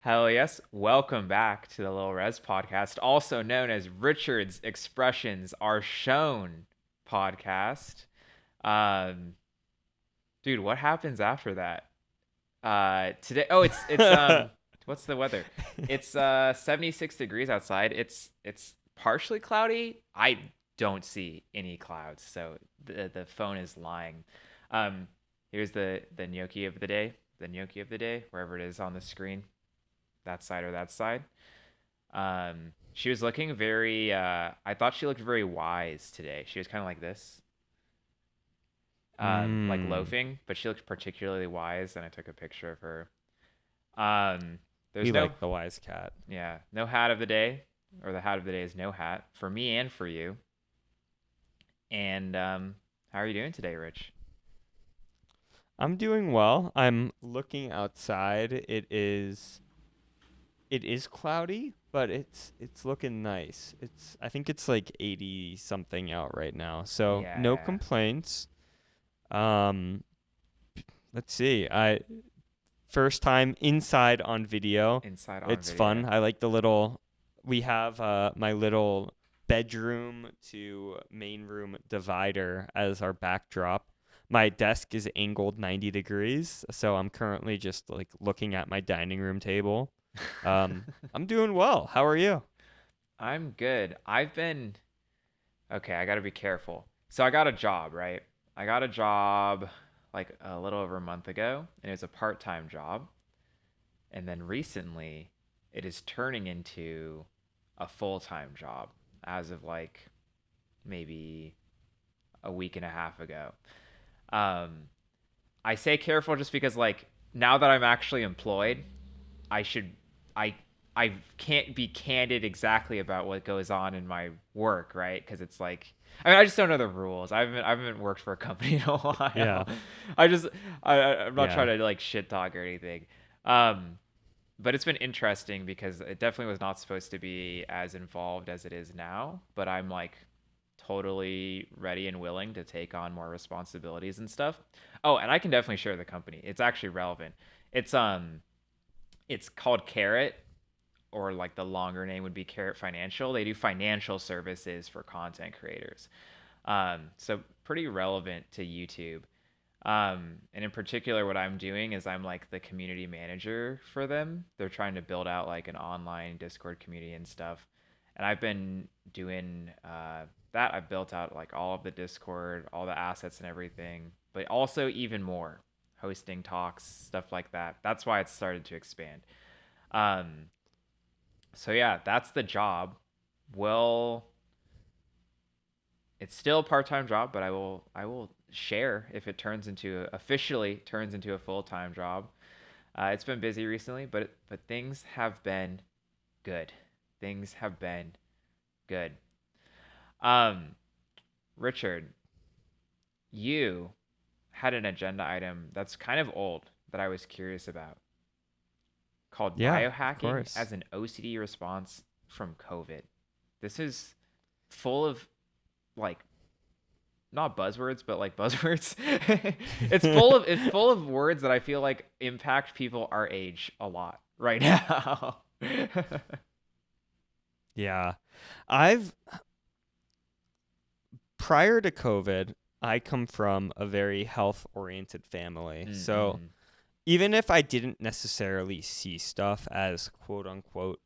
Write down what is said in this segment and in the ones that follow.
Hell yes. Welcome back to the Lil RES podcast, also known as Richard's Expressions Are Shown podcast. Um, dude, what happens after that? Today it's what's the weather? It's 76 degrees outside. It's partially cloudy. I don't see any clouds, so the phone is lying. Um, here's the gnocchi of the day. The gnocchi of the day, wherever it is on the screen, that side or that side. She was looking very I thought she looked very wise today. She was kind of like this. Like Mm, loafing, but she looked particularly wise and I took a picture of her. Um there's we no like the wise cat. yeah, no hat of the day, or the hat of the day is no hat for me and for you. And how are you doing today, Rich? I'm doing well. I'm looking outside. It is cloudy, but it's looking nice. I think it's like 80 something out right now. So, no Yeah, complaints. Um let's see. I first time inside on video. inside on It's video. fun. I like the little we have my little bedroom to main room divider as our backdrop. My desk is angled 90 degrees, so I'm currently just like looking at my dining room table. I'm doing well. How are you? I'm good. I've been okay, I got to be careful. So I got a job, right? I got a job like a little over a month ago, and it was a part-time job. And then recently, it is turning into a full-time job as of like maybe a week and a half ago. Um, I say careful just because like now that I'm actually employed, I should I I can't be candid exactly about what goes on in my work, right? Because it's like I just don't know the rules. I haven't worked for a company in a Yeah. while. I just I'm not trying Yeah. to like shit talk or anything. Um, but it's been interesting because it definitely was not supposed to be as involved as it is now. But I'm like totally ready and willing to take on more responsibilities and stuff. Oh, and I can definitely share the company. It's actually relevant. It's it's called Carrot, or like the longer name would be Carrot Financial. They do financial services for content creators. So pretty relevant to YouTube. And in particular, what I'm doing is I'm like the community manager for them. They're trying to build out like an online Discord community and stuff. And I've been doing that. I've built out like all of the Discord, all the assets and everything, but also even more hosting talks, stuff like that. That's why it's started to expand. Um, so yeah, that's the job. Well, it's still a part-time job, but I will share if it officially turns into a full-time job. It's been busy recently, but things have been good. Things have been good. Um, Richard, you had an agenda item that's kind of old that I was curious about, called Yeah, of biohacking course. as an OCD response from COVID. This is full of like not buzzwords, but like buzzwords. It's full of words that I feel like impact people our age a lot right now. Yeah. I've prior to COVID, I come from a very health oriented family. So Mm-hmm. even if I didn't necessarily see stuff as quote unquote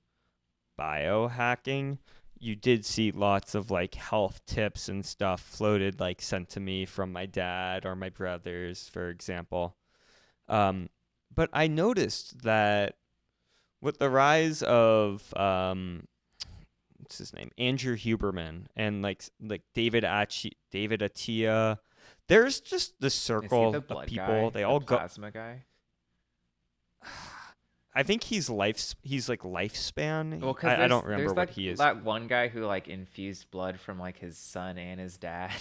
biohacking, you did see lots of like health tips and stuff floated, like sent to me from my dad or my brothers, for example. Um, but I noticed that with the rise of what's his name, Andrew Huberman, and like David Attia, there's just this Is he the circle of blood people. guy, They the all go. plasma guy? I think he's like Well, lifespan. because I there's don't there's remember what that he is. that one guy who like infused blood from like his son and his dad.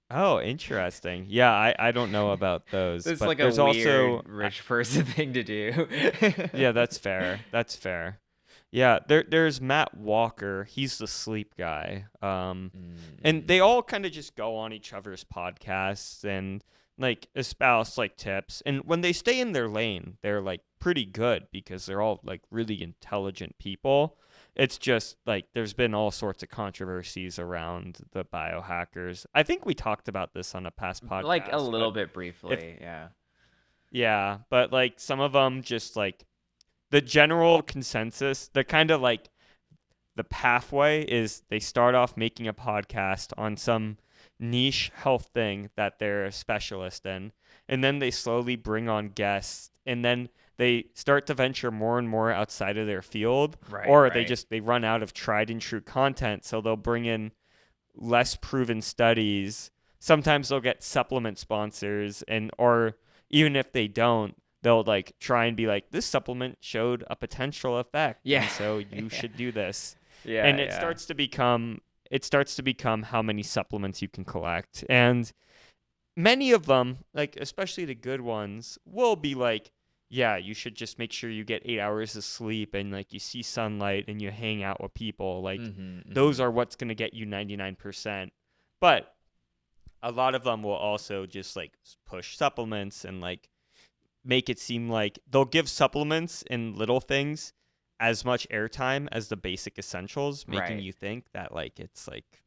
Oh, interesting. Yeah, I don't know about those, It's but like a there's also weird rich person thing to do. yeah, that's fair. That's fair. Yeah, there's Matt Walker. He's the sleep guy. And they Mm-mm. all kind of just go on each other's podcasts and like espouse like tips. And when they stay in their lane, they're like pretty good because they're all like really intelligent people. It's just like there's been all sorts of controversies around the biohackers. I think we talked about this on a past Like a podcast, little but bit if briefly, yeah. yeah, but like some of them just like the general consensus, the kind of like the pathway is they start off making a podcast on some niche health thing that they're a specialist in, and then they slowly bring on guests, and then they start to venture more and more outside of their field, Right, or right. they run out of tried and true content, so they'll bring in less proven studies. Sometimes they'll get supplement sponsors, and or even if they don't, they'll like try and be like, this supplement showed a potential effect, Yeah. and so you Yeah. should do this. Yeah, And yeah. it starts to become how many supplements you can collect. And many of them, like especially the good ones, will be like, yeah, you should just make sure you get 8 hours of sleep and like you see sunlight and you hang out with people. Like Mhm, those mhm. are what's going to get you 99%. But a lot of them will also just like push supplements and like make it seem like they'll give supplements and little things as much airtime as the basic essentials, making Right. you think that like it's like.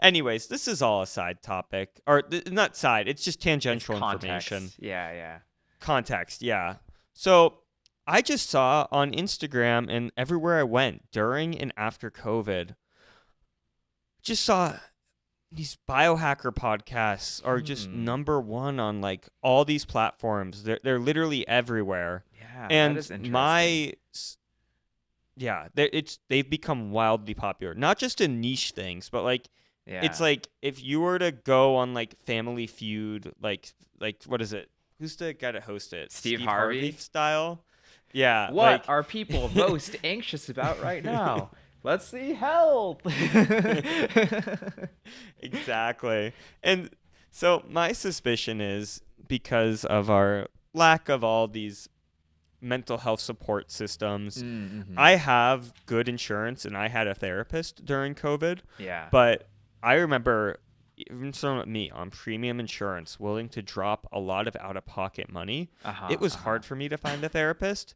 Anyways, this is all a side topic, or not side. It's just It's tangential information. context. Yeah, yeah. Context, yeah. So I just saw on Instagram and everywhere I went during and after COVID, just saw these biohacker podcasts are just Hmm. number one on like all these platforms. They're literally everywhere, Yeah, that and is interesting. yeah, they've become wildly popular. Not just in niche things, but like it's Yeah. like if you were to go on like Family Feud, like what is it? Who's the guy to host it? Steve Steve Harvey Harvey? style. Yeah, What like are people most anxious about right now? Let's see health. exactly. And so my suspicion is because of our lack of all these mental health support systems. Mm-hmm. I have good insurance and I had a therapist during COVID, Yeah. but I remember even someone like me on premium insurance willing to drop a lot of out of pocket money. It Uh-huh. was Uh-huh. hard for me to find a therapist.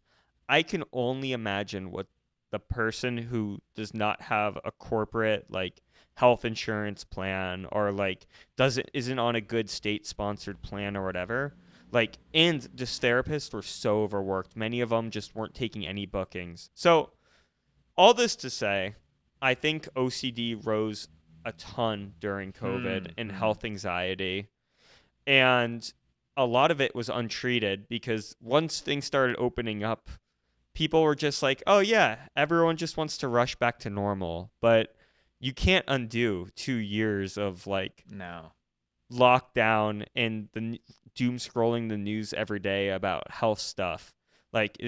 I can only imagine what the person who does not have a corporate like health insurance plan or like doesn't isn't on a good state sponsored plan or whatever, like, and this therapists were so overworked. Many of them just weren't taking any bookings. So all this to say, I think OCD rose a ton during COVID and Hmm. health anxiety. And a lot of it was untreated because once things started opening up, people were just like, oh, yeah, everyone just wants to rush back to normal. But you can't undo 2 years of like No. lockdown and doom scrolling the news every day about health stuff. Like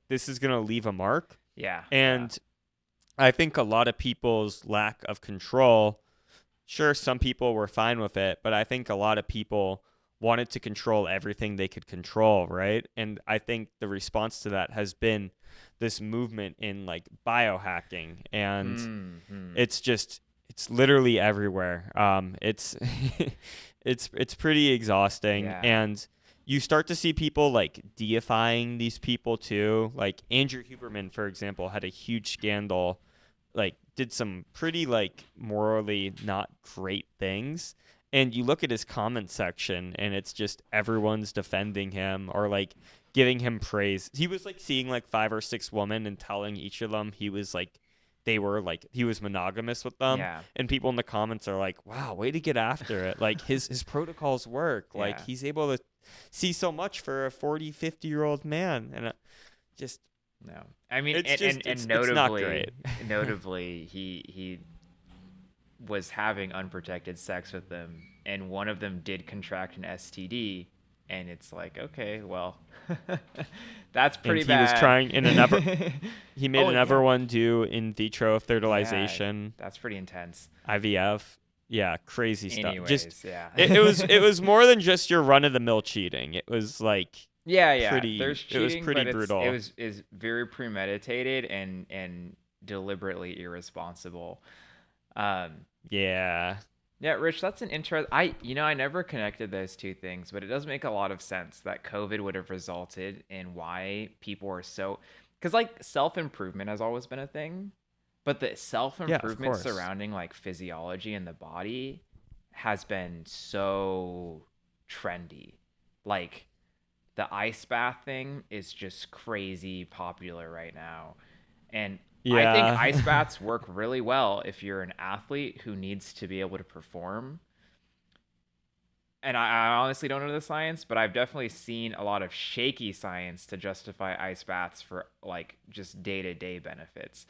this is going to leave a mark. Yeah. Yeah. And I think a lot of people's lack of control, sure, some people were fine with it, but I think a lot of people wanted to control everything they could control, right? And I think the response to that has been this movement in like biohacking, and Hmm. it's literally everywhere. It's it's pretty exhausting, Yeah. and you start to see people like deifying these people too. Like Andrew Huberman, for example, had a huge scandal, like did some pretty like morally not great things. And you look at his comment section and it's just everyone's defending him or like giving him praise. He was like seeing like 5 or 6 women and telling each of them he was like they were like he was monogamous with them, Yeah. and people in the comments are like, wow, way to get after it. Like his protocols work. Like Yeah. he's able to see so much for a 40, 50-year-old man, and just No. I mean, it's just and it's not great. notably, he was having unprotected sex with them, and one of them did contract an STD, and it's like, okay, well, that's And pretty he was bad. trying in another he made Oh another yeah, one do in vitro yeah, fertilization, that's pretty intense. IVF. Yeah, crazy stuff. Just Anyways, yeah. it was more than just your run of the mill cheating. It was like Yeah, yeah. pretty There's it was cheating, pretty but it brutal. was is very premeditated and deliberately irresponsible. Um, Yeah. Yeah, Rich, that's an interest. I never connected those two things, but it does make a lot of sense that COVID would have resulted in why people are so, because like self improvement has always been a thing, but the self Yeah, of improvement course. surrounding like physiology and the body has been so trendy. Like the ice bath thing is just crazy popular right now. And I think ice Yeah. baths work really well if you're an athlete who needs to be able to perform. And I honestly don't know the science, but I've definitely seen a lot of shaky science to justify ice baths for like just day to day benefits,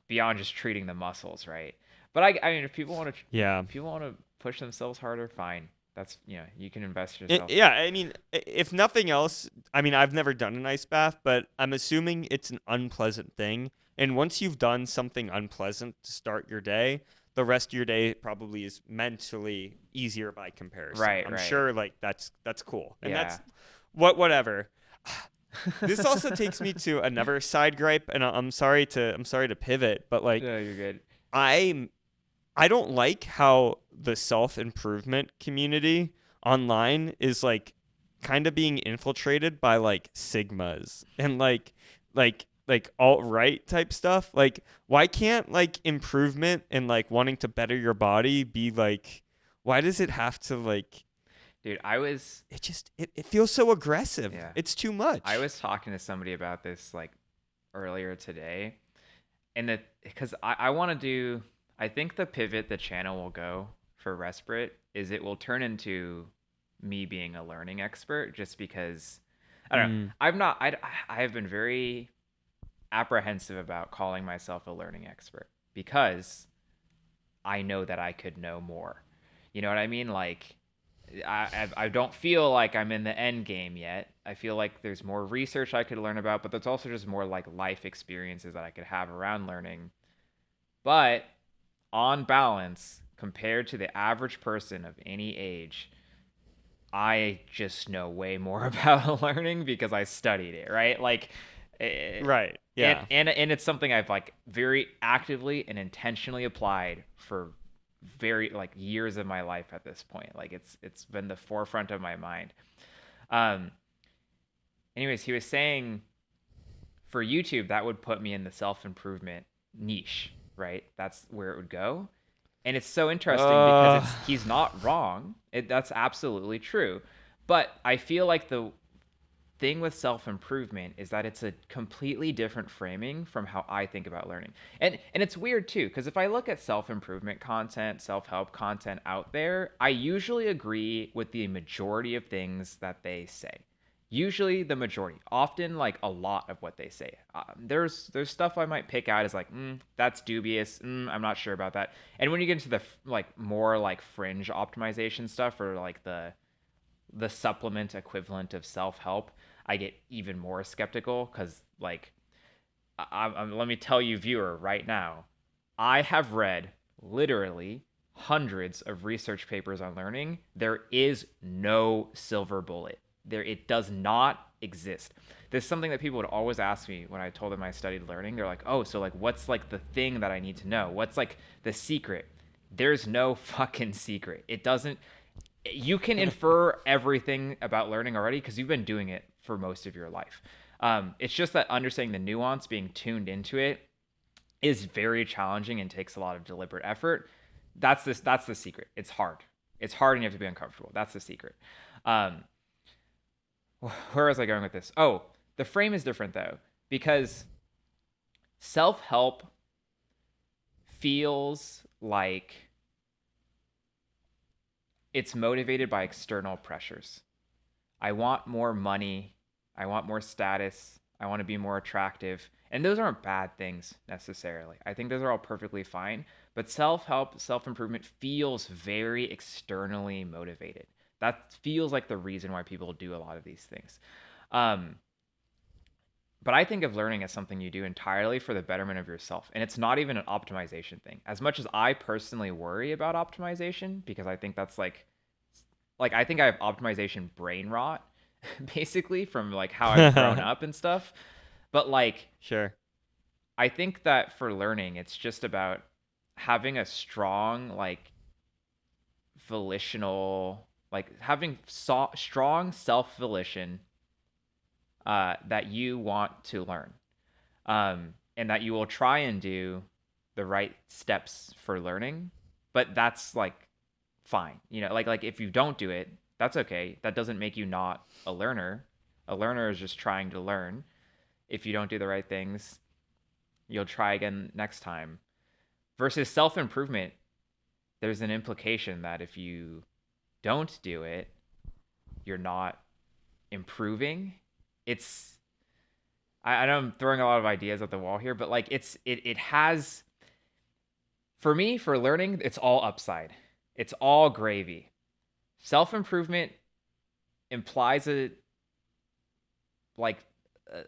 beyond just treating the muscles, right? But I mean, Yeah. if people want to push themselves harder, fine. That's you can invest yourself. Yeah, I mean, if nothing else, I mean, I've never done an ice bath, but I'm assuming it's an unpleasant thing. And once you've done something unpleasant to start your day, the rest of your day probably is mentally easier by comparison. Right, I'm right. sure like that's cool. And Yeah. that's whatever. This also takes me to another side gripe, and I'm sorry to pivot, but like No, you're good. I I don't like how the self improvement community online is like kind of being infiltrated by like sigmas and like alt right type stuff. Like, why can't like improvement and like wanting to better your body be like? Why does it have to like? Dude, I was It feels so aggressive. yeah. It's too I much. was talking to somebody about this like earlier today, and that because I want to do, I think the pivot the channel will go for Respite is it will turn into me being a learning expert just because I don't know. Mm, I'm not, I have been very apprehensive about calling myself a learning expert because I know that I could know more. You know what I mean? Like, I don't feel like I'm in the end game yet. I feel like there's more research I could learn about, but there's also just more like life experiences that I could have around learning. But on balance, compared to the average person of any age, I just know way more about learning because I studied it, right? Like, eh, right. and Yeah. and it's something I've like very actively and intentionally applied for very like years of my life at this point. Like it's been the forefront of my mind. Um, anyways, he was saying for YouTube that would put me in the self improvement niche, right? That's where it would go. And it's so interesting because Uh. it's he's not wrong. That's absolutely true. But I feel like the thing with self improvement is that it's a completely different framing from how I think about learning. And it's weird too because if I look at self improvement content, self help content out there, I usually agree with the majority of things that they say. Usually the majority, often like a lot of what they say. There's stuff I might pick out as like, that's dubious. I'm not sure about that. And when you get into the like more like fringe optimization stuff or like the supplement equivalent of self help, I get even more skeptical because, like, let me tell you, viewer, right now, I have read literally hundreds of research papers on learning. There is no silver bullet. It does not exist. This is something that people would always ask me when I told them I studied learning. They're like, "Oh, so like, what's like the thing that I need to know? What's like the secret?" There's no fucking secret. It doesn't you can infer everything about learning already because you've been doing it for most of your life. It's just that understanding the nuance, being tuned into it, is very challenging and takes a lot of deliberate effort. That's the secret. It's hard. It's hard and you have to be uncomfortable. That's the secret. Um, where was I going with this? Oh, the frame is different though because self help feels like it's motivated by external pressures. I want more money. I want more status. I want to be more attractive. And those aren't bad things necessarily. I think those are all perfectly fine. But self help, self improvement feels very externally motivated. That feels like the reason why people do a lot of these things. Um, but I think of learning as something you do entirely for the betterment of yourself. And it's not even an optimization thing. As much as I personally worry about optimization, because I think that's like I think I have optimization brain rot basically from like how I've grown up and stuff. But like Sure. I think that for learning it's just about having a strong like volitional, like having strong self volition that you want to learn, and that you will try and do the right steps for learning. But that's like fine, like if you don't do it, that's okay. That doesn't make you not a learner. A learner is just trying to learn. If you don't do the right things, you'll try again next time. Versus self improvement, there's an implication that if you don't do it, you're not improving. It's I know I'm throwing a lot of ideas at the wall here, but like it has, for me, for learning, it's all upside. It's all gravy. Self improvement implies a like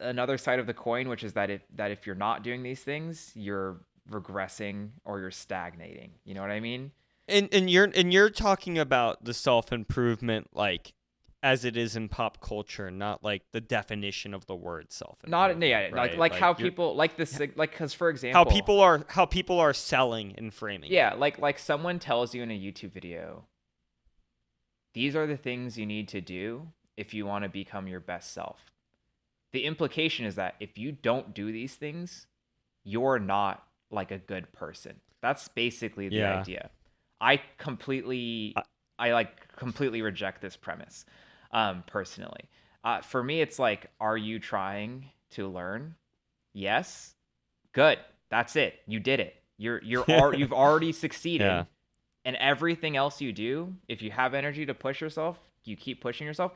another side of the coin, which is that if you're not doing these things, you're regressing or you're stagnating. You know what I mean? And you're talking about the self improvement like as it is in pop culture, not like the definition of the word self Not improvement, yeah, right? like how You're people like this, like because for how example, people are selling and framing it. yeah, like someone tells you in a YouTube video, these are the things you need to do if you want to become your best self. The implication is that if you don't do these things, you're not like a good person. That's basically the Yeah. idea. I completely, Uh, I like completely reject this premise, personally. For me, it's like, are you trying to learn? Yes. Good. That's it. You did it. You've already succeeded. yeah. And everything else you do, if you have energy to push yourself, you keep pushing yourself.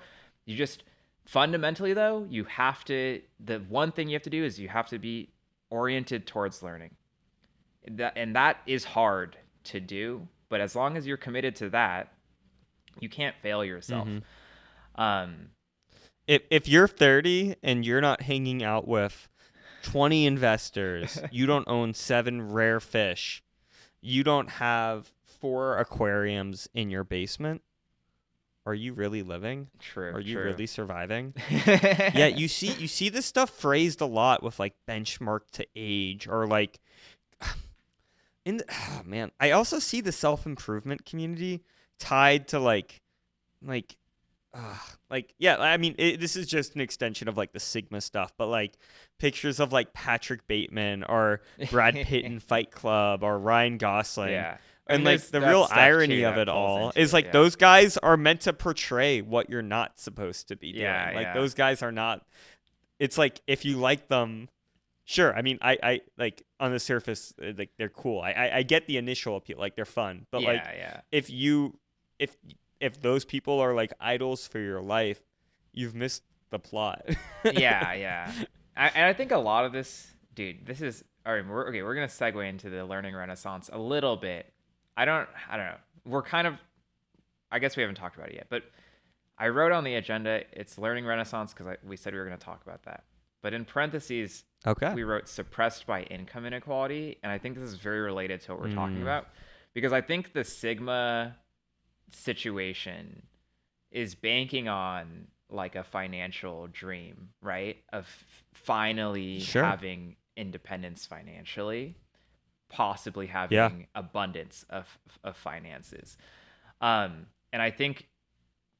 You just fundamentally though, you have to, the one thing you have to do is you have to be oriented towards learning. And that is hard to do, but as long as you're committed to that, you can't fail yourself. Mhm. Um If you're 30 and you're not hanging out with 20 investors, you don't own 7 rare fish, you don't have 4 aquariums in your basement, are you really living? true, Are you true. really surviving? Yeah, you see this stuff phrased a lot with like benchmark to age or like oh man, I also see the self-improvement community tied to like yeah, I mean this is just an extension of like the Sigma stuff, but like pictures of like Patrick Bateman or Brad Pitt in Fight Club or Ryan Gosling. Yeah. I mean, And like there's the that real stuff irony too of that it falls all into is it. like Yeah. those guys are meant to portray what you're not supposed to be doing. Yeah, Like yeah. those guys are not, it's like if you like them, sure. I mean, I like on the surface, like they're cool. I get the initial appeal, like they're fun. But like Yeah, yeah. if you if if those people are like idols for your life, you've missed the plot. Yeah, yeah. And I think a lot of this, dude, this is all right. We're gonna segue into the learning renaissance a little bit. I don't know. We're kind of, I guess we haven't talked about it yet, but I wrote on the agenda it's learning renaissance because we said we were gonna talk about that. But in parentheses, Okay. we wrote suppressed by income inequality, and I think this is very related to what we're talking Mm. about because I think the Sigma situation is banking on like a financial dream, right? Of finally Sure. having independence financially, possibly Yeah. having abundance of finances. And I think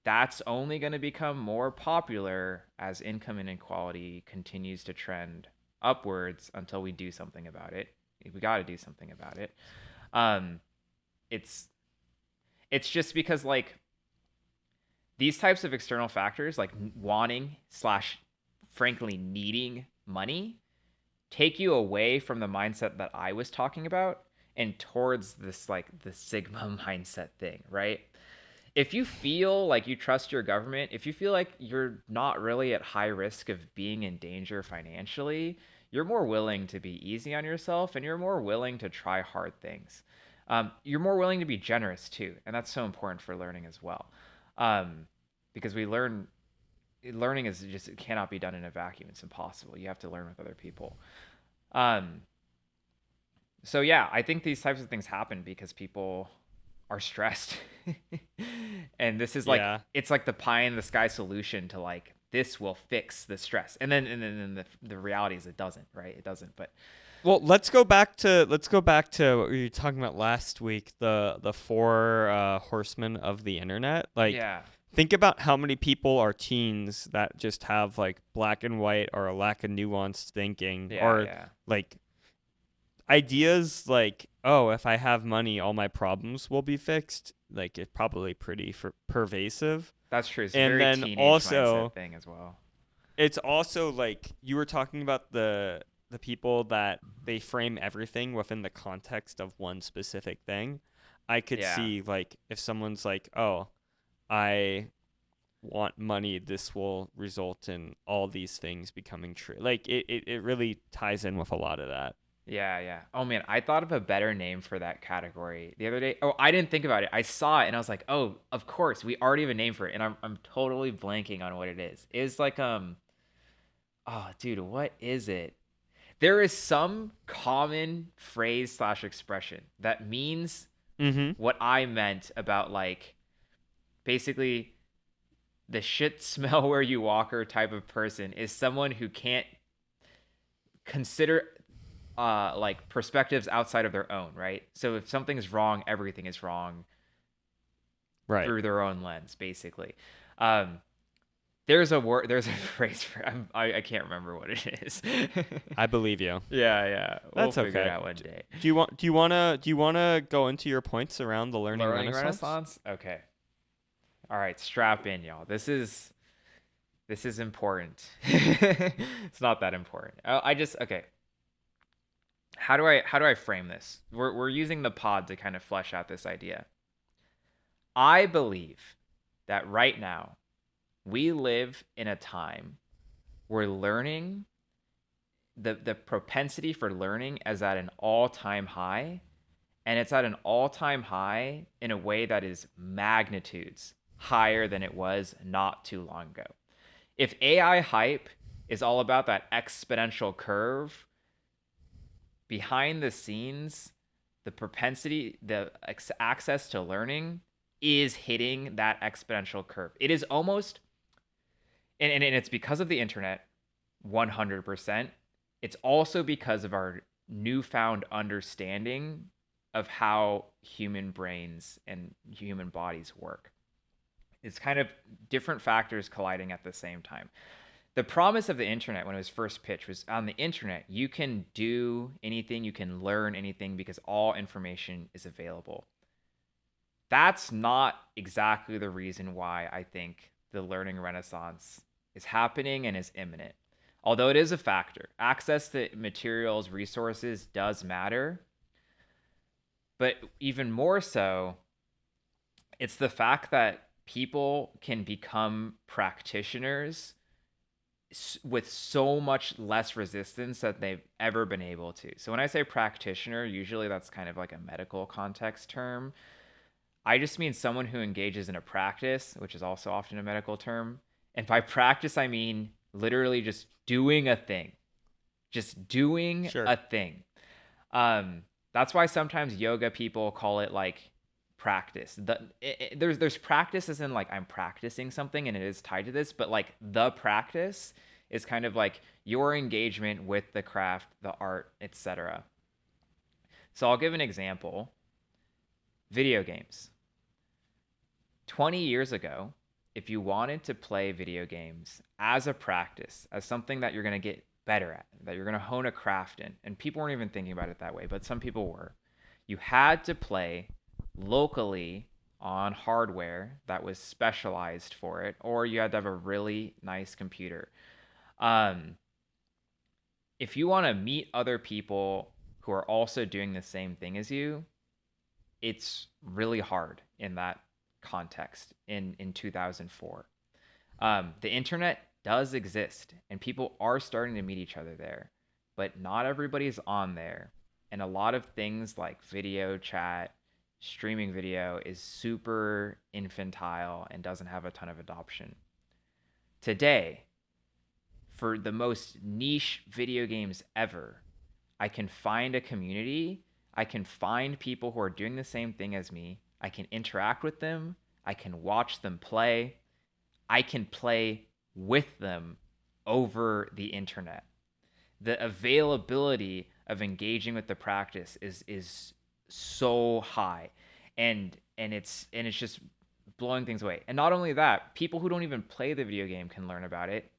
that's only going to become more popular as income inequality continues to trend upwards until we do something about it. We got to do something about it. Um, it's it's just because like these types of external factors like wanting slash frankly needing money take you away from the mindset that I was talking about and towards this like the Sigma mindset thing, right? If you feel like you trust your government, if you feel like you're not really at high risk of being in danger financially, you're more willing to be easy on yourself and you're more willing to try hard things. You're more willing to be generous too, and that's so important for learning as well. Um, because learning is just, it cannot be done in a vacuum. It's impossible. You have to learn with other people. Um, so yeah, I think these types of things happen because people are stressed. And this is like Yeah. it's like the pie in the sky solution to like this will fix the stress. And then the reality is it doesn't, right? It doesn't. But Well, let's go back to what we were talking about last week, the four horsemen of the internet. Like, yeah, think about how many people are teens that just have like black and white or a lack of nuanced thinking, yeah, or yeah. like ideas like, oh, if I have money, all my problems will be fixed. Like, it's probably pretty pervasive. That's true. It's a And very then teenage mindset also, thing as well. it's also like you were talking about the people that they frame everything within the context of one specific thing. I could Yeah. see like if someone's like, "Oh, I want money, this will result in all these things becoming true." Like it really ties in with a lot of that. Yeah, yeah. Oh man, I thought of a better name for that category the other day. Oh, I didn't think about it. I saw it and I was like, "Oh, of course, we already have a name for it." And I'm totally blanking on what it is. It's like oh, dude, what is it? There is some common phrase slash expression that means Mhm. what I meant about like basically the shit smell where you walker type of person is someone who can't consider like perspectives outside of their own, right? So if something's wrong, everything is wrong Right. through their own lens, basically. Um, there's a word, there's a phrase for I can't remember what it is. I believe you. Yeah, yeah, we'll That's figure it okay. out one day. Do you want to go into your points around the learning Learning renaissance? Renaissance. Okay, all right, strap in, y'all. This is important. It's not that important. I just okay. How do I frame this? We're using the pod to kind of flesh out this idea. I believe that right now we live in a time where learning the propensity for learning is at an all-time high, and it's at an all-time high in a way that is magnitudes higher than it was not too long ago. If AI hype is all about that exponential curve, behind the scenes, the propensity, the access to learning is hitting that exponential curve. It is almost, and it's because of the internet, 100%. It's also because of our newfound understanding of how human brains and human bodies work. It's kind of different factors colliding at the same time. The promise of the internet when it was first pitched was on the internet, you can do anything, you can learn anything because all information is available. That's not exactly the reason why I think the learning renaissance is happening and is imminent. Although it is a factor, access to materials, resources does matter. But even more so, it's the fact that people can become practitioners with so much less resistance than they've ever been able to. So when I say practitioner, usually that's kind of like a medical context term. I just mean someone who engages in a practice, which is also often a medical term. And by practice, I mean literally just doing a thing, just doing Sure. a thing. That's why sometimes yoga people call it like practice. There's practice as in like I'm practicing something and it is tied to this, but like the practice is kind of like your engagement with the craft, the art, etc. So I'll give an example. Video games. 20 years ago, if you wanted to play video games as a practice, as something that you're going to get better at, that you're going to hone a craft in, and people weren't even thinking about it that way, but some people were, you had to play locally on hardware that was specialized for it, or you had to have a really nice computer. Um, if you want to meet other people who are also doing the same thing as you, it's really hard in that context in 2004. The internet does exist and people are starting to meet each other there, but not everybody's on there. And a lot of things like video chat, streaming video is super infantile and doesn't have a ton of adoption. Today, for the most niche video games ever, I can find a community. I can find people who are doing the same thing as me. I can interact with them. I can watch them play. I can play with them over the internet. The availability of engaging with the practice is so high, and it's just blowing things away. And not only that, people who don't even play the video game can learn about it,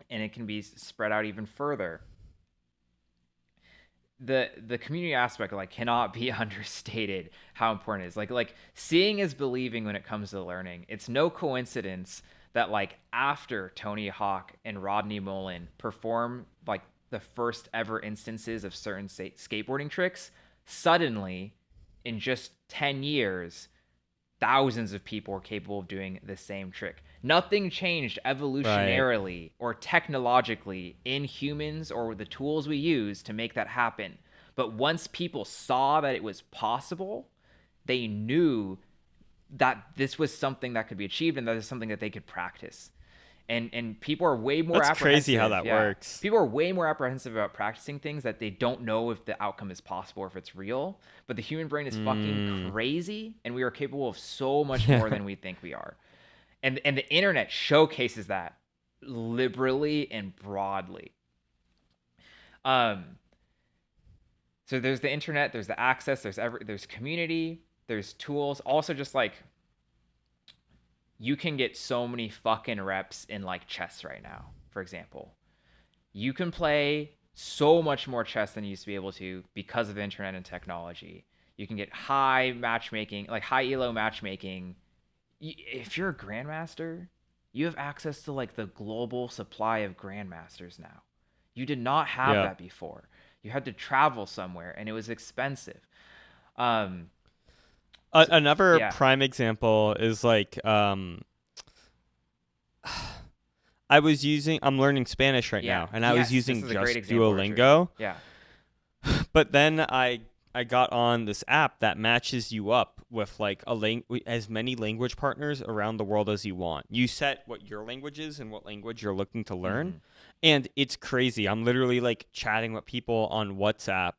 and it can be spread out even further. The community aspect like cannot be understated how important it is. Like seeing is believing when it comes to learning. It's no coincidence that like after Tony Hawk and Rodney Mullen perform like the first ever instances of certain skateboarding tricks, suddenly in just 10 years thousands of people are capable of doing the same trick. Nothing changed Right. evolutionarily or technologically in humans or with the tools we use to make that happen. But once people saw that it was possible, they knew that this was something that could be achieved and that is something that they could practice. And people are way more That's crazy how apprehensive. that Yeah. works. People are way more apprehensive about practicing things that they don't know if the outcome is possible or if it's real. But the human brain is fucking Mm. crazy, and we are capable of so much Yeah. more than we think we are. And the internet showcases that liberally and broadly. Um, so there's the internet, there's the access, there's community, there's tools. Also, just like you can get so many fucking reps in like chess right now, for example. You can play so much more chess than you used to be able to because of the internet and technology. You can get high matchmaking, like high elo matchmaking. If you're a grandmaster, you have access to like the global supply of grandmasters now. You did not have Yeah. that before. You had to travel somewhere and it was expensive. Um, so, Another yeah, prime example is like I'm learning Spanish right yeah, now, and I was yes, this using is a great just example, Richard. Duolingo. Yeah. But then I got on this app that matches you up with like as many language partners around the world as you want. You set what your language is and what language you're looking to learn, Mm-hmm. and it's crazy. I'm literally like chatting with people on WhatsApp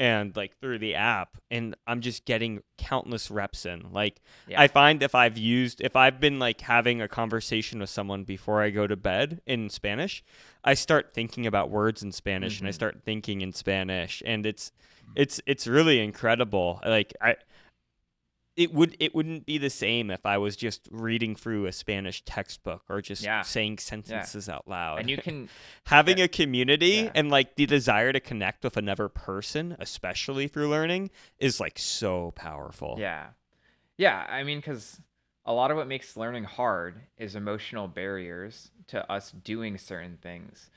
and like through the app, and I'm just getting countless reps in. Like Yeah. I find if I've been like having a conversation with someone before I go to bed in Spanish, I start thinking about words in Spanish and I Mm-hmm. start thinking in Spanish, and it's really incredible. Like it wouldn't be the same if I was just reading through a Spanish textbook or just Yeah. saying Yeah. sentences out And loud. you can, Having a community yeah. and like the desire to connect with another person, especially through learning, is like so powerful. Yeah. Yeah. I mean, because a lot of what makes learning hard is emotional barriers to us doing certain things.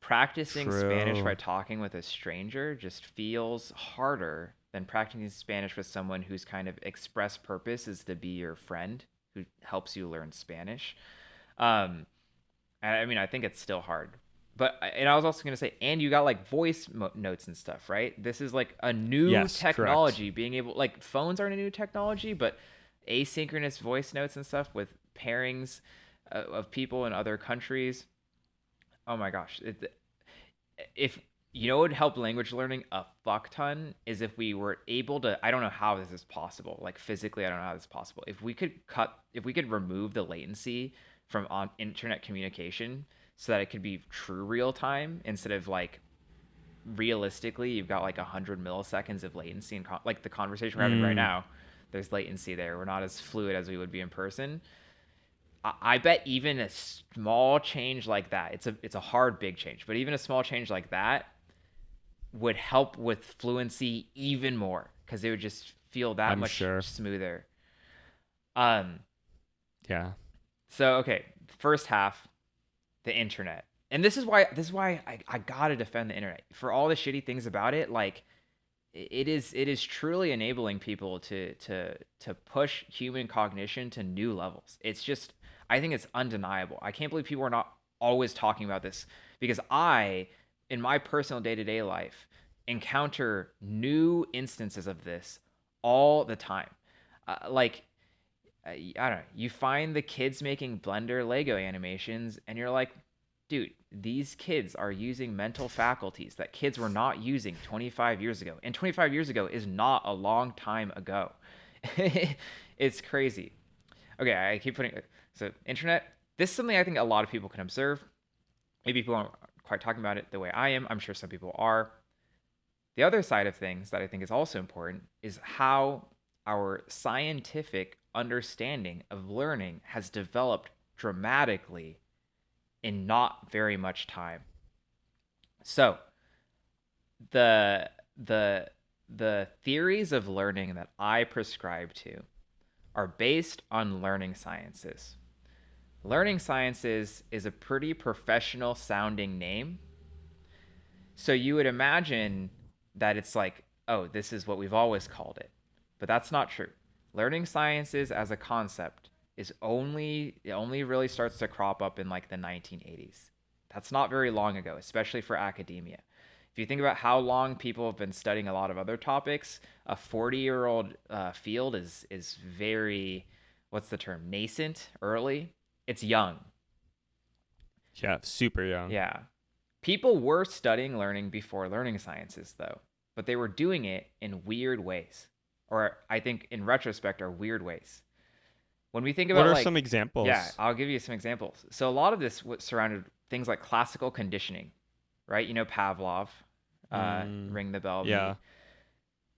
Practicing Spanish by True. talking with a stranger just feels harder than practicing Spanish with someone whose kind of express purpose is to be your friend who helps you learn Spanish. Um, I mean, I think it's still hard. But and I was also gonna say, and you got like voice notes and stuff, right? This is like a new Yes, correct. technology. Being able, like, phones aren't a new technology, but asynchronous voice notes and stuff with pairings of people in other countries. Oh my gosh! If you know, what would help language learning a fuck ton is if we were able to. I don't know how this is possible. Like physically, I don't know how this is possible. If we could remove the latency from on internet communication so that it could be true real time instead of like realistically you've got like 100 milliseconds of latency and like the conversation we're having right Mm, now. There's latency there. We're not as fluid as we would be in person. I bet even a small change like that, it's a hard big change, but even a small change like that would help with fluency even more because it would just feel that I'm much sure. smoother. Um, Yeah. so okay, first half, the internet. And this is why I gotta defend the internet. For all the shitty things about it, like it is truly enabling people to push human cognition to new levels. It's just I think it's undeniable. I can't believe people are not always talking about this because I, in my personal day-to-day life, encounter new instances of this all the time. Like I don't know. You find the kids making Blender Lego animations, and you're like, dude, these kids are using mental faculties that kids were not using 25 years ago. And 25 years ago is not a long time ago. It's crazy. Okay, I keep putting so internet. This is something I think a lot of people can observe. Maybe people aren't quite talking about it the way I am. I'm sure some people are. The other side of things that I think is also important is how our scientific understanding of learning has developed dramatically in not very much time. So, the the the theories of learning that I prescribe to are based on learning sciences. Learning sciences is a pretty professional sounding name. So you would imagine that it's like, oh, this is what we've always called it. But that's not true. Learning sciences as a concept is only it only really starts to crop up in like the 1980s. That's not very long ago, especially for academia. If you think about how long people have been studying a lot of other topics, a 40-year-old field is very, what's the term, nascent, early. It's young. Yeah, super young. Yeah. People were studying learning before learning sciences, though, but they were doing it in weird ways, or I think in retrospect are weird ways. When we think What about are like, some yeah, examples? I'll give you some examples. So a lot of this surrounded things like classical conditioning, right? You know, Pavlov, Mm, ring the bell, yeah. maybe.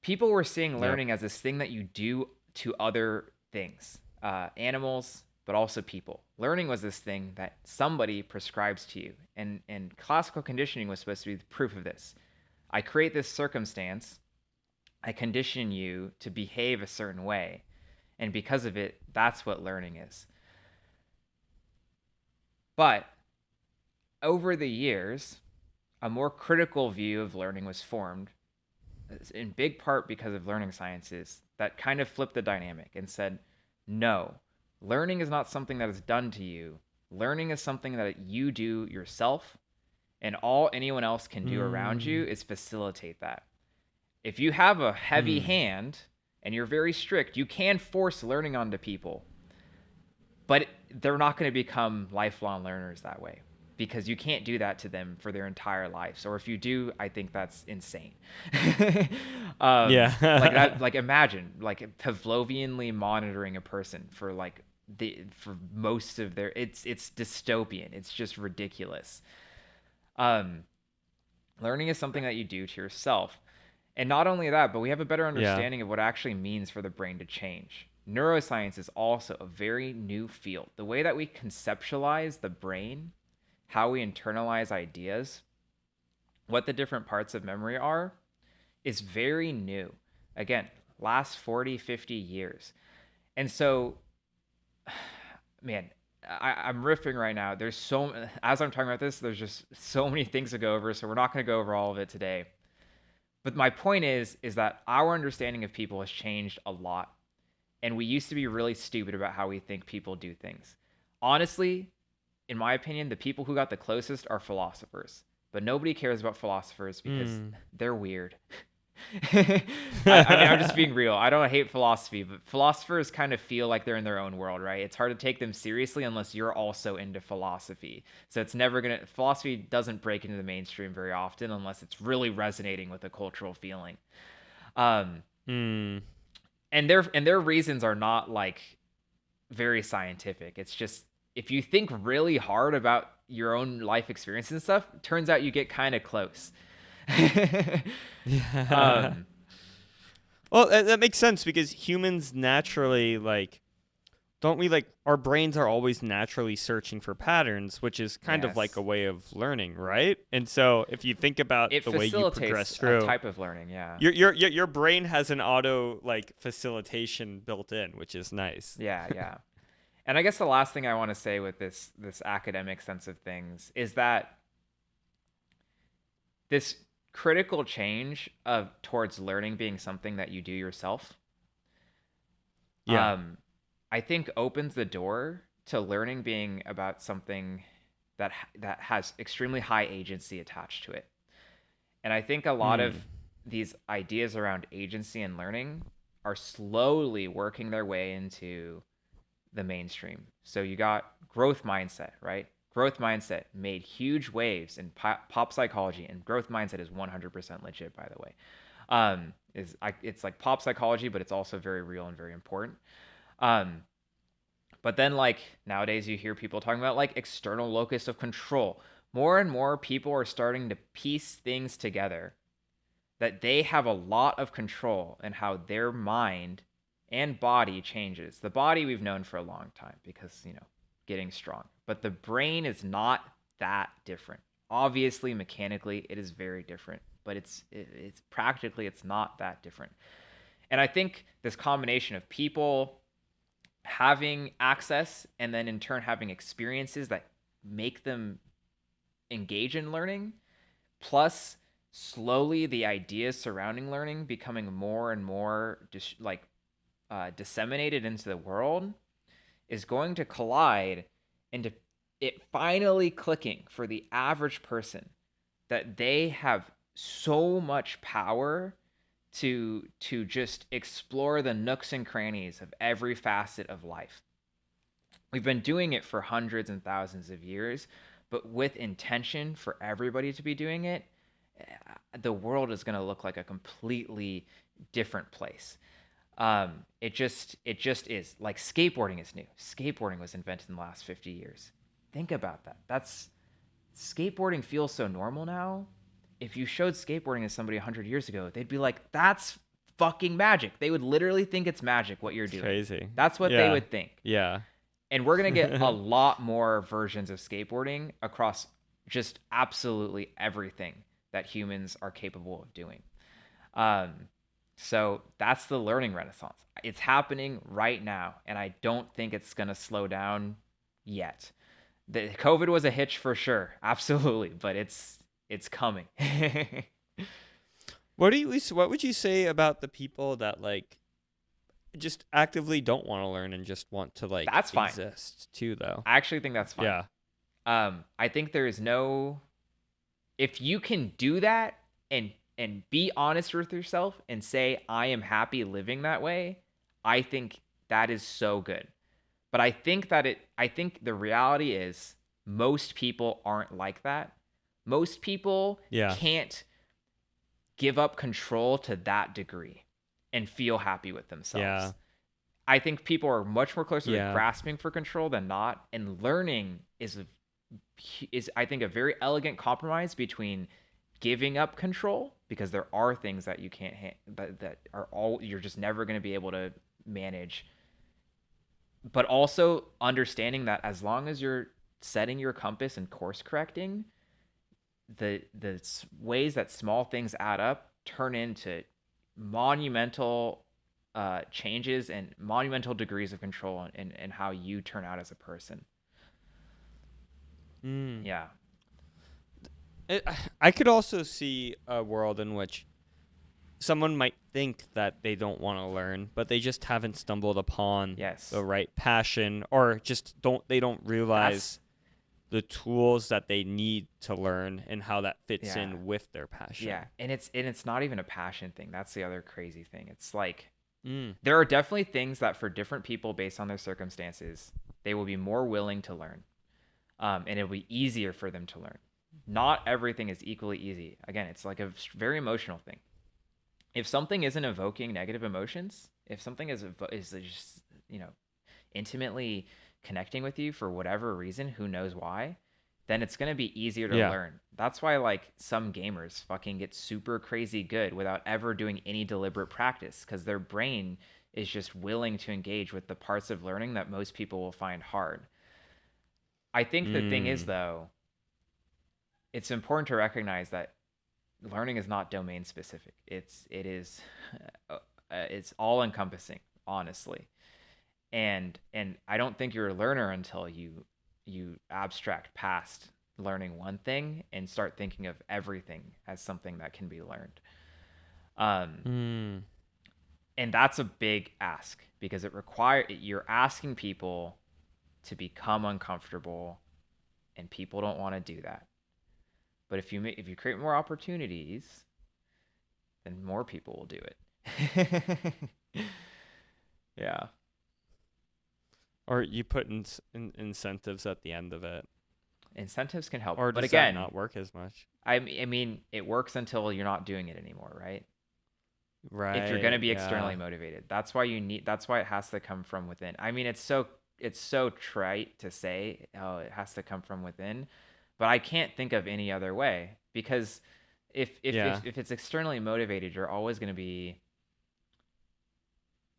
People were seeing Yep. learning as this thing that you do to other things, animals, but also people. Learning was this thing that somebody prescribes to you, and classical conditioning was supposed to be the proof of this. I create this circumstance, I condition you to behave a certain way, and because of it, that's what learning is. But over the years, a more critical view of learning was formed, in big part because of learning sciences, that kind of flipped the dynamic and said, no, learning is not something that is done to you. Learning is something that you do yourself, and all anyone else can do around you Mm, is facilitate that. If you have a heavy hmm. hand and you're very strict, you can force learning onto people, but they're not going to become lifelong learners that way because you can't do that to them for their entire lives. Or if you do, I think that's insane. Like Yeah. that, like imagine like Pavlovianly monitoring a person for like for most of their, it's dystopian. It's just ridiculous. Um, Learning is something that you do to yourself. And not only that, but we have a better Yeah. understanding of what it actually means for the brain to change. Neuroscience is also a very new field. The way that we conceptualize the brain, how we internalize ideas, what the different parts of memory are, is very new. Again, last 40, 50 years. And so, man, I'm riffing right now. As I'm talking about this, there's just so many things to go over. So we're not going to go over all of it today. But my point is that our understanding of people has changed a lot. And we used to be really stupid about how we think people do things. Honestly, in my opinion, the people who got the closest are philosophers. But nobody cares about philosophers because Mm. they're weird. I mean, I'm just being real. I don't hate philosophy, but philosophers kind of feel like they're in their own world, right? It's hard to take them seriously unless you're also into philosophy. So it's never gonna, philosophy doesn't break into the mainstream very often unless it's really resonating with a cultural feeling. Um, Mm. and their reasons are not like very scientific. It's just if you think really hard about your own life experience and stuff, turns out you get kind of close. Yeah. um, Well, that makes sense because humans naturally like don't we like our brains are always naturally searching for patterns, which is kind of like a yes. way of learning, right? And so if you think about It the way you facilitates progress a through, type of learning, yeah. your brain has an auto like facilitation built in, which is nice. Yeah, yeah. And I guess the last thing I want to say with this academic sense of things is that this critical change of towards learning being something that you do yourself, Yeah. um, I think opens the door to learning being about something that has extremely high agency attached to it. And I think a lot of Hmm. these ideas around agency and learning are slowly working their way into the mainstream. So you got growth mindset, right? Growth mindset made huge waves in pop psychology, and growth mindset is 100% legit, by the way. It's like pop psychology, but it's also very real and very important. Um, But then, like, nowadays you hear people talking about like external locus of control. More and more people are starting to piece things together that they have a lot of control in how their mind and body changes. The body we've known for a long time because, getting strong. But the brain is not that different. Obviously, mechanically, it is very different, but it's practically it's not that different. And I think this combination of people having access and then in turn having experiences that make them engage in learning, plus slowly the ideas surrounding learning becoming more and more disseminated into the world, is going to collide into it finally clicking for the average person that they have so much power to just explore the nooks and crannies of every facet of life. We've been doing it for hundreds and thousands of years, but with intention for everybody to be doing it, the world is going to look like a completely different place. It just is. Like, skateboarding is new. Skateboarding was invented in the last 50 years. Think about that. That's skateboarding feels so normal now. If you showed skateboarding to somebody 100 years ago, they'd be like, "That's fucking magic." They would literally think it's magic what you're It's doing. crazy. That's what they Yeah. would think. Yeah. And we're going to get a lot more versions of skateboarding across just absolutely everything that humans are capable of doing. Um, so that's the learning renaissance. It's happening right now, and I don't think it's going to slow down yet. The COVID was a hitch for sure, absolutely, but it's coming. What would you say about the people that like just actively don't want to learn and just want to like That's fine. exist too though? I actually think that's fine. Yeah. I think there is no, if you can do that and be honest with yourself and say I am happy living that way, I think that is so good. But I think the reality is most people aren't like that. Most people Yeah. can't give up control to that degree and feel happy with themselves. Yeah. I think people are much more closer to Yeah. grasping for control than not, and learning is I think a very elegant compromise between giving up control, because there are things that you can't that are all you're just never going to be able to manage, but also understanding that as long as you're setting your compass and course correcting, the ways that small things add up turn into monumental changes and monumental degrees of control in how you turn out as a person. Mm. Yeah. I could also see a world in which someone might think that they don't want to learn, but they just haven't stumbled upon Yes. the right passion, or just don't realize the tools that they need to learn and how that fits Yeah. in with their passion. Yeah, and it's not even a passion thing. That's the other crazy thing. It's like Mm. there are definitely things that for different people based on their circumstances, they will be more willing to learn. And it'll be easier for them to learn. Not everything is equally easy. Again, it's like a very emotional thing. If something isn't evoking negative emotions, if something is just, intimately connecting with you for whatever reason, who knows why, then it's going to be easier to Yeah. learn. That's why like some gamers fucking get super crazy good without ever doing any deliberate practice, because their brain is just willing to engage with the parts of learning that most people will find hard. I think the thing is, Mm. though, it's important to recognize that learning is not domain specific. It is it's all encompassing, honestly. And I don't think you're a learner until you abstract past learning one thing and start thinking of everything as something that can be learned. Um, Mm. and that's a big ask, because you're asking people to become uncomfortable, and people don't want to do that. But if you create more opportunities, then more people will do it. Yeah. Or you put incentives at the end of it. Incentives can help. Or But does that again, not work as much? I mean, it works until you're not doing it anymore, right? Right. If you're going to be Yeah. externally motivated. That's why it has to come from within. I mean, it's so it's so trite to say, oh, it has to come from within, but I can't think of any other way, because Yeah. if it's externally motivated, you're always going to be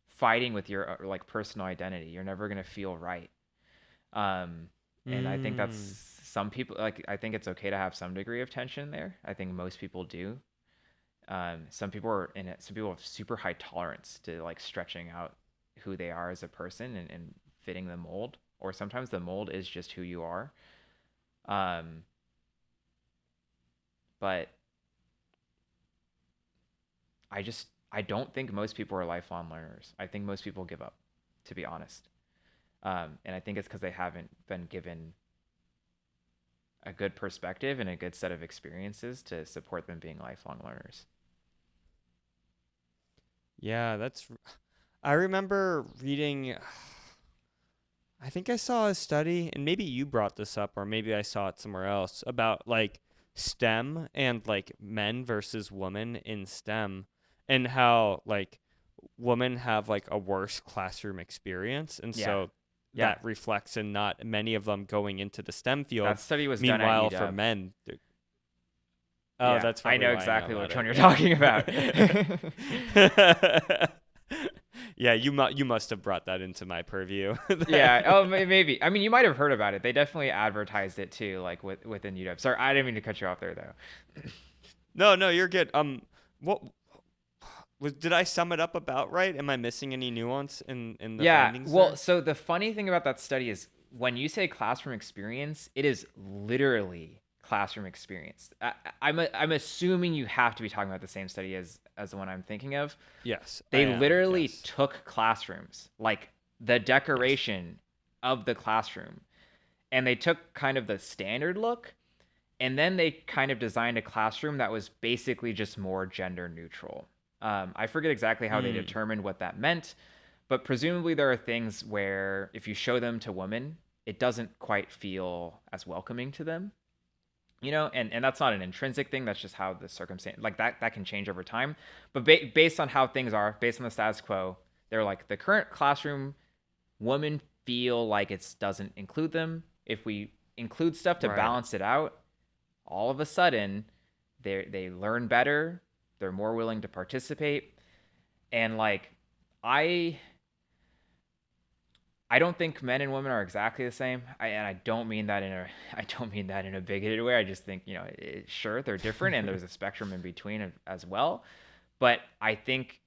fighting with your like personal identity. You're never going to feel right. Um, and I think that's Mm. some people like. I think it's okay to have some degree of tension there. I think most people do. Some people are in it. Some people have super high tolerance to like stretching out who they are as a person and fitting the mold. Or sometimes the mold is just who you are. Um, but I don't think most people are lifelong learners. I think most people give up, to be honest. And I think it's because they haven't been given a good perspective and a good set of experiences to support them being lifelong learners. Yeah, I remember reading, I think I saw a study, and maybe you brought this up, or maybe I saw it somewhere else, about like STEM and like men versus women in STEM, and how like women have like a worse classroom experience. And Yeah. so Yeah. that reflects in not many of them going into the STEM That field. study was done at Meanwhile, for UW. men, oh, Yeah. that's I probably know why I know exactly about which one it. you're Yeah. talking about. Yeah, you must have brought that into my purview. Yeah. Oh, maybe. I mean, you might have heard about it. They definitely advertised it too, like within UW. Sorry, I didn't mean to cut you off there, though. No, no, you're good. What did I sum it up about right? Am I missing any nuance in the Yeah. findings Well, there? so the funny thing about that study is when you say classroom experience, it is literally classroom experience. I'm assuming you have to be talking about the same study as the one I'm thinking of. Yes, I They am. literally Yes. took classrooms, like the Yes. decoration of the classroom, and they took kind of the standard look, and then they kind of designed a classroom that was basically just more gender neutral. I forget exactly how they Mm, determined what that meant, but presumably there are things where if you show them to women, it doesn't quite feel as welcoming to them, and that's not an intrinsic thing. That's just how the circumstance, like that can change over time. But based on how things are, based on the status quo, they're like the current classroom, women feel like it doesn't include them. If we include stuff to right. balance it out, all of a sudden they learn better, they're more willing to participate. And like i I don't think men and women are exactly the same. And I don't mean that in a I don't mean that in a bigoted way. I just think, sure, they're different and there's a spectrum in between as well. But I think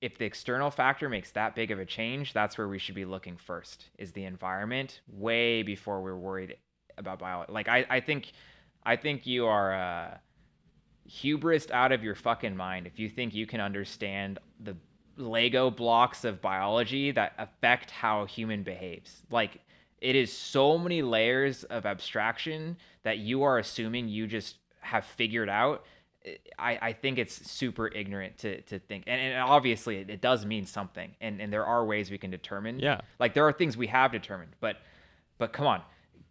if the external factor makes that big of a change, that's where we should be looking first, is the environment, way before we're worried about biology. Like I think you are hubris out of your fucking mind if you think you can understand the Lego blocks of biology that affect how a human behaves. Like, it is so many layers of abstraction that you are assuming you just have figured out. I think it's super ignorant to think. And obviously, it does mean something. And there are ways we can determine. Yeah. Like, there are things we have determined. But come on,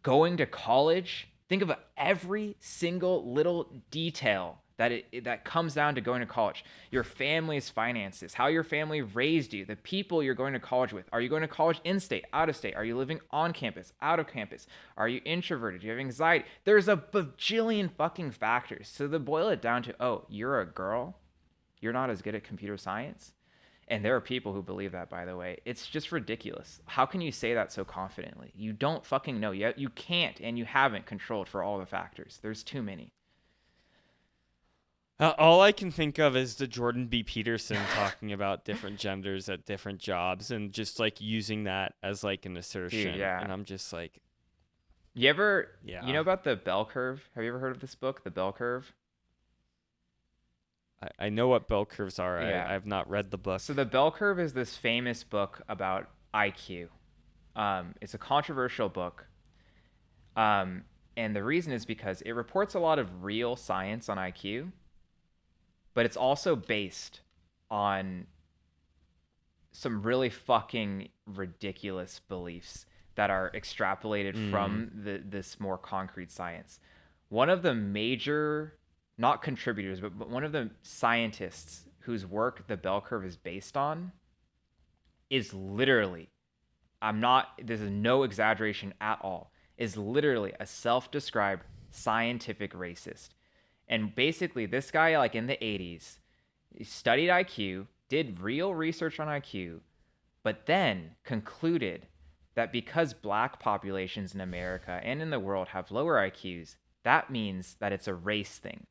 going to college, think of every single little detail that comes down to going to college. Your family's finances, how your family raised you, the people you're going to college with. Are you going to college in state, out of state? Are you living on campus, out of campus? Are you introverted? Do you have anxiety? There's a bajillion fucking factors. So to boil it down to, oh, you're a girl, you're not as good at computer science. And there are people who believe that, by the way. It's just ridiculous. How can you say that so confidently? You don't fucking know yet. You can't and you haven't controlled for all the factors. There's too many. All I can think of is the Jordan B. Peterson talking about different genders at different jobs and just like using that as like an Dude, assertion. yeah. And I'm just like, You know yeah, about the bell curve? Have you ever heard of this book, The Bell Curve? I know what bell curves are. Yeah. I have not read the book. So the bell curve is this famous book about IQ. It's a controversial book. Um, and the reason is because it reports a lot of real science on IQ, but it's also based on some really fucking ridiculous beliefs that are extrapolated Mm, from this more concrete science. One of the major, not contributors, but one of the scientists whose work the bell curve is based on is literally this is no exaggeration at all, is literally a self-described scientific racist. And basically, this guy, like in the 80s, he studied IQ, did real research on IQ, but then concluded that because black populations in America and in the world have lower IQs, that means that it's a race thing.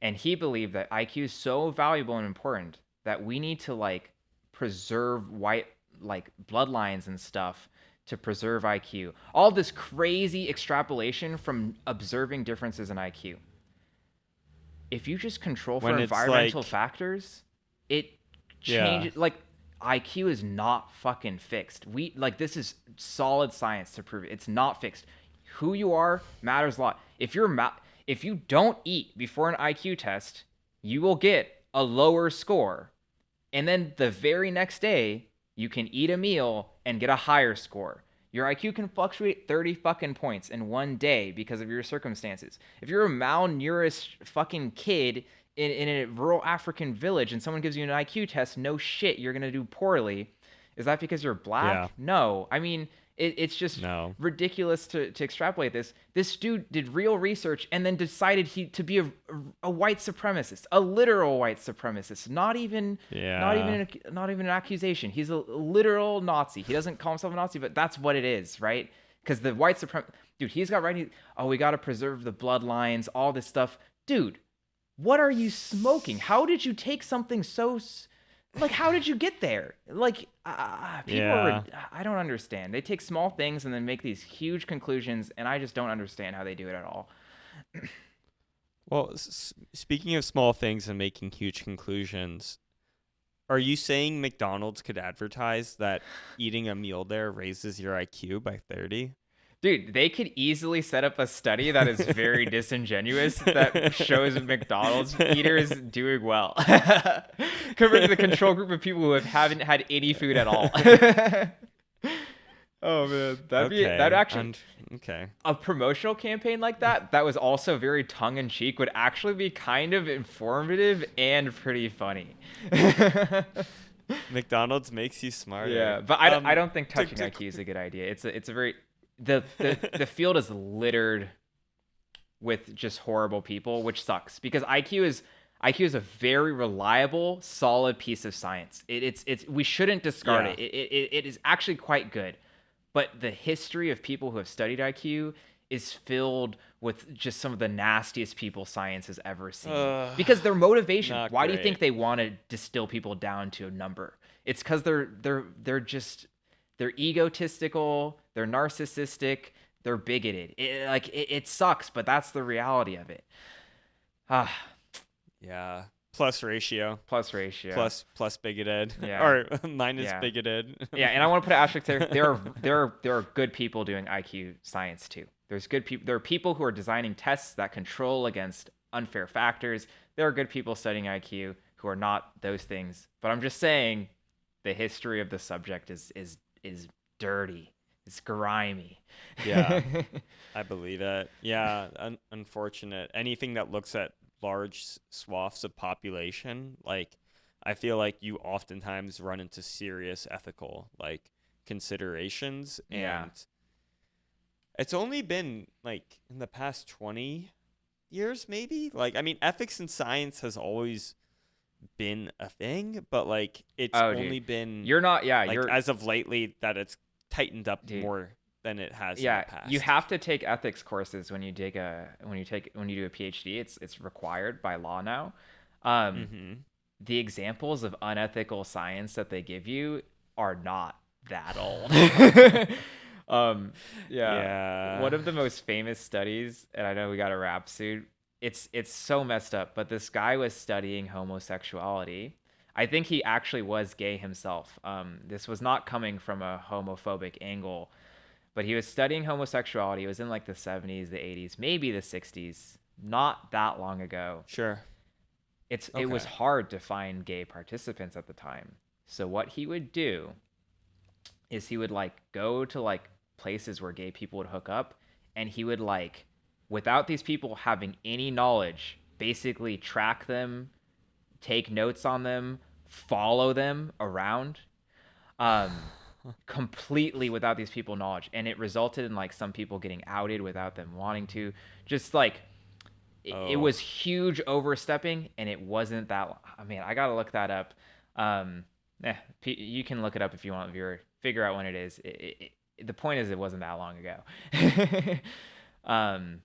And he believed that IQ is so valuable and important that we need to like preserve white like bloodlines and stuff to preserve IQ. All this crazy extrapolation from observing differences in IQ. If you just control for When it's environmental like, factors, it yeah, changes. Like IQ is not fucking fixed. We like this is solid science to prove it. It's not fixed. Who you are matters a lot. If you don't eat before an IQ test, you will get a lower score. And then the very next day, you can eat a meal and get a higher score. Your IQ can fluctuate 30 fucking points in one day because of your circumstances. If you're a malnourished fucking kid in a rural African village and someone gives you an IQ test, no shit, you're going to do poorly. Is that because you're yeah, black? No. I mean, it's just no, ridiculous to extrapolate this. This dude did real research and then decided to be a white supremacist, a literal white supremacist. yeah, Not even an accusation. He's a literal Nazi. He doesn't call himself a Nazi, but that's what it is, right? Because the white suprem dude, he's got writing. Oh, we got to preserve the bloodlines, all this stuff, dude. What are you smoking? How did you take something so like how did you get there? Like people yeah. are I don't understand. They take small things and then make these huge conclusions, and I just don't understand how they do it at all. Well, speaking of small things and making huge conclusions, are you saying McDonald's could advertise that eating a meal there raises your IQ by 30? Dude, they could easily set up a study that is very disingenuous that shows McDonald's eaters doing well compared to the control group of people who haven't had any food at all. Oh man, that Okay. actually And okay. a promotional campaign like that was also very tongue in cheek would actually be kind of informative and pretty funny. McDonald's makes you Yeah, smarter. but I don't think To, touching to, IQ is a good idea. It's a very the field is littered with just horrible people, which sucks because IQ is a very reliable, solid piece of science. It's we shouldn't discard yeah. it. It is actually quite good. But the history of people who have studied IQ is filled with just some of the nastiest people science has ever seen. Uh, Because their motivation, Not why do you think great. they want to distill people down to a number? It's because they're just they're egotistical, they're narcissistic, they're bigoted. It sucks, but that's the reality of it. Ah, Yeah. Plus ratio. plus ratio. Plus bigoted. Yeah, Or minus yeah. bigoted. Yeah, and I want to put an asterisk there. There are good people doing IQ science too. There's good people. There are people who are designing tests that control against unfair factors. There are good people studying IQ who are not those things. But I'm just saying, the history of the subject is dirty. It's grimy. Yeah. I believe it. Yeah, unfortunate. Anything that looks at large swaths of population, like I feel like you oftentimes run into serious ethical like considerations, Yeah. and it's only been like in the past 20 years maybe. Like I mean, ethics in science has always been a thing, but like it's Oh, dude. only been You're not. Yeah, like you're. as of lately that it's tightened up Dude. more than it has in the Yeah, you past. have to take ethics courses when you take a when you do a PhD. It's required by law now. Um, Mhm. the examples of unethical science that they give you are not that old. um, yeah, Yeah. one of the most famous studies, and I know we got a rap suit. It's so messed up, but this guy was studying homosexuality. I think he actually was gay himself. This was not coming from a homophobic angle, but he was studying homosexuality. It was in like the 70s, the 80s, maybe the 60s, not that long ago. Sure. It was Okay. hard to find gay participants at the time. So what he would do is he would like go to like places where gay people would hook up, and he would like without these people having any knowledge basically track them, take notes on them, follow them around. Um completely without these people knowledge, and it resulted in like some people getting outed without them wanting to. Just like it Oh, was huge overstepping, and it wasn't that. I mean, I gotta look that up. Um, you can look it up if you want, viewer. Figure out when it is. The point is, it wasn't that long ago. um,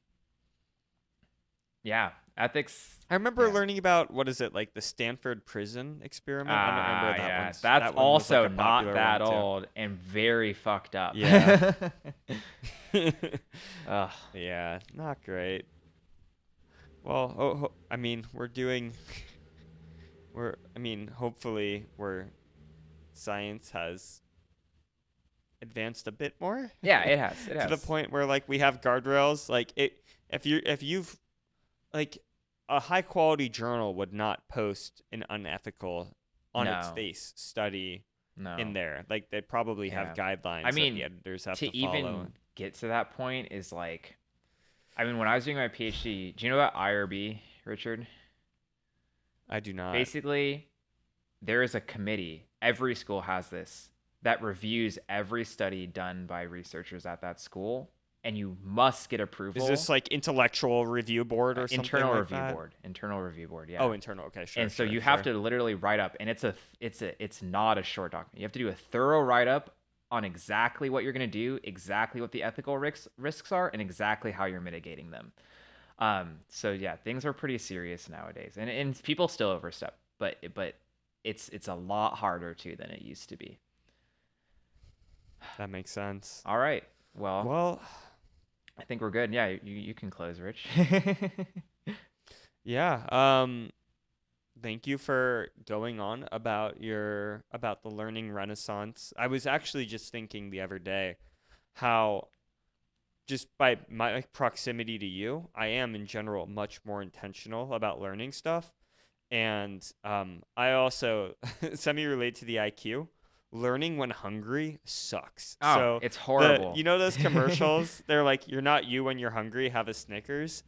yeah, ethics. I remember Yeah. learning about what is it like the Stanford prison experiment. I don't remember that Yeah, one's that's that one was like also a not popular one that too. old and very fucked up. Yeah. Ugh. Yeah, not great. Well, I mean, hopefully science has advanced a bit more Yeah, it has. It to the has. point where like we have guardrails. Like it, if you've like a high quality journal would not post an unethical on its No, face study in no. there. Like they probably have Yeah. I guidelines that the mean, editors have to to follow. even get to that point is like, I mean, when I was doing my PhD, do you know about IRB, Richard? I do not. Basically, there is a committee. Every school has this that reviews every study done by researchers at that school, and you must get Is this approval. like intellectual review board or something Internal like review that? board. Internal review board. Yeah. Oh, internal. Okay, sure, And so sure, you have sure. to literally write up, and it's not a short document. You have to do a thorough write up on exactly what you're going to do, exactly what the ethical risks are, and exactly how you're mitigating them. So yeah, things are pretty serious nowadays, and people still overstep, but it's a lot harder too than it used to be. That makes sense. All right, well, Well, I think we're good. Yeah, you can close, Rich. yeah. Thank you for going on about the learning renaissance. I was actually just thinking the other day how just by my like, proximity to you, I am in general much more intentional about learning stuff. And I also semi relate to the IQ. Learning when hungry sucks. Oh, So it's the horrible. you know those commercials? They're like, "You're not you when you're hungry. Have a Snickers."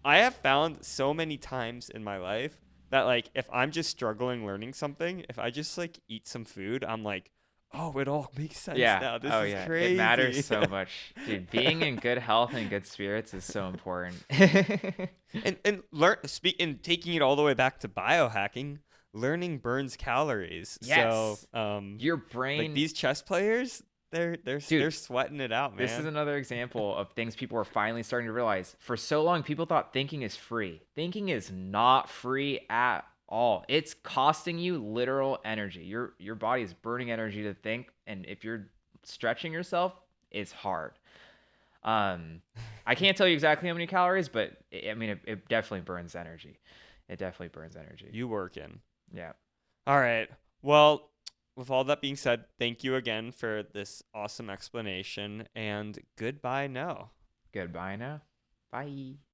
I have found so many times in my life that like if I'm just struggling learning something, if I just like eat some food, I'm like, "Oh, it all makes sense Yeah. now. This Oh is yeah. It matters crazy." so much, dude. Being in good health and good spirits is so important. And learn speak and taking it all the way back to biohacking, learning burns calories. So, Yes. Your like brain, these chess players, they're dude, sweating it out, this is man. another example of things people are finally starting to realize. For so long, people thought thinking is free. Thinking is not free at all. It's costing you literal energy. Your body is burning energy to think, and if you're stretching yourself, it's hard. Um, I can't tell you exactly how many calories, but I mean, it definitely burns energy. It definitely burns energy. You working. Yeah. All right. Well, with all that being said, thank you again for this awesome explanation and goodbye now. Goodbye now. Bye.